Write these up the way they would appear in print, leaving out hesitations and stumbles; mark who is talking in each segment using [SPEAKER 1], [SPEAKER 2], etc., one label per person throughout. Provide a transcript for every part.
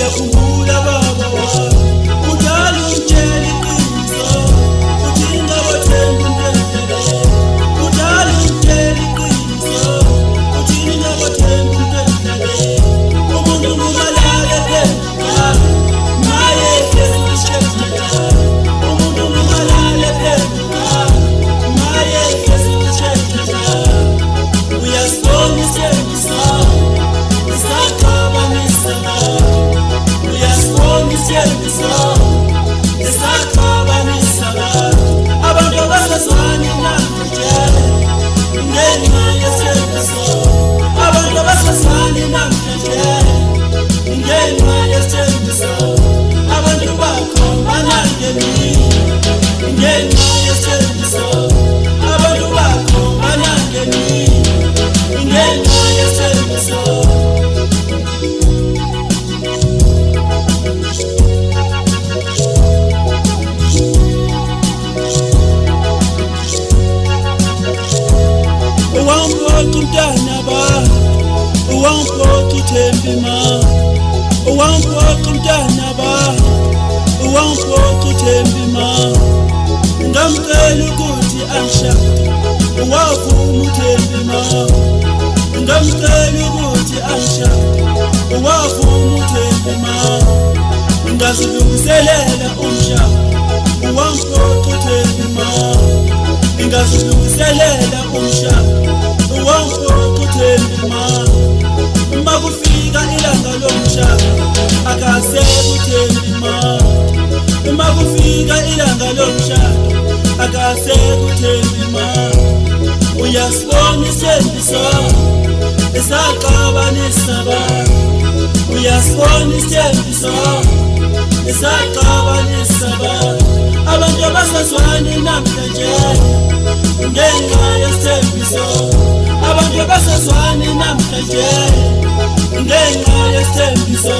[SPEAKER 1] uyakhumbula baba wami udala ungitshela iqiniso uthi ngabathemba untendele udala ungitshela iqiniso uthi ngabathemba untendele umuntu ngumalala phendula maye yesishethela umuntu ngumalala phendula maye yesishethela uyasibona isenzo esaqhabanisa uyasibona isenzo esaqhabanisa abantu abasazwani namhlanje ngenxa yesenzo abantu abasazwani namhlanje ngenxa yesenzo abantu bakho banangeni ngenxa yesenzo abantu bakho banangeni ngenxa yesenzo umntana ba uwangiphoqa uThembi ma uwangiphoqa umntana ba uwangiphoqa uThembi ma ngamcela ukuthi angishade wavuma uThembi ma ngamcela ukuthi angishade wavuma uThembi ma ngazilungiselela umshado uwangiphoqa uThembi ma ngazilungiselela umshado uwangiphoqa uThembi ma makufika ilanga lomshado akasekho uThembi ma makufika ilanga lomshado akasekho uThembi ma uyasibona isenzo esaqhabanisa abantu uyasibona isenzo esaqhabanisa abantu abasazwani namhlanje ngenxa yesenzo abantu abasazwani namhlanje ngenxa yesenzo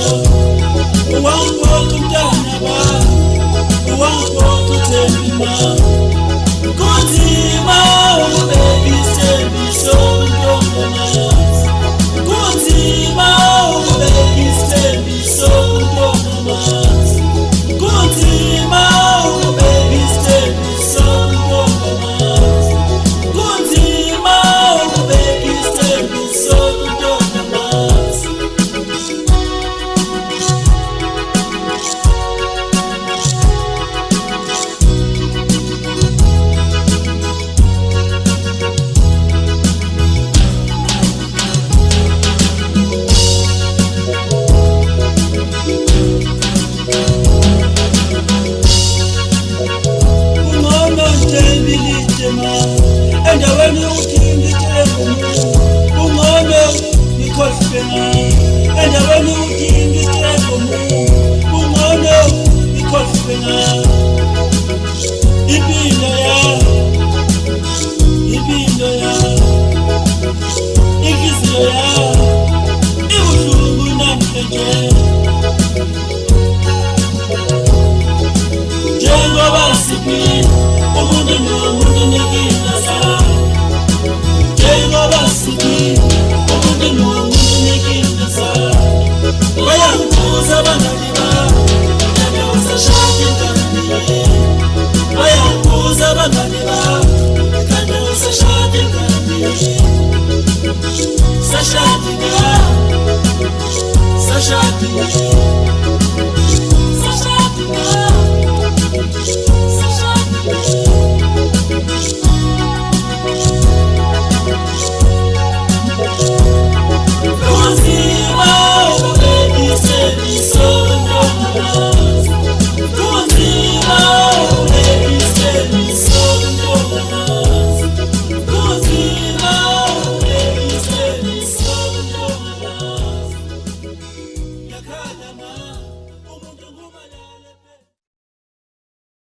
[SPEAKER 1] uwangiphoqa umntana ba uwangiphoqa uThembi ma kunzima ukubeka isenzo ntombi kunzima ukubeka isenzo ntombi kunzima ukubeka isenzo ntombi kunzima ukubeka isenzo ntombi endaweni udinga ithembu ungone ikhohlwe endaweni udinga ithembu ungone ikhohlwe impilo ya inhliziyo ya ibuhlungu namhlanje njengoba siphila umuntu nomuntu nenkinga zayo njengoba siphila umuntu nomuntu nenkinga zayo bayangibuza abangani bami kanti usashada ingane bayangibuza abangani bami kanti usashada ingane sashada ingane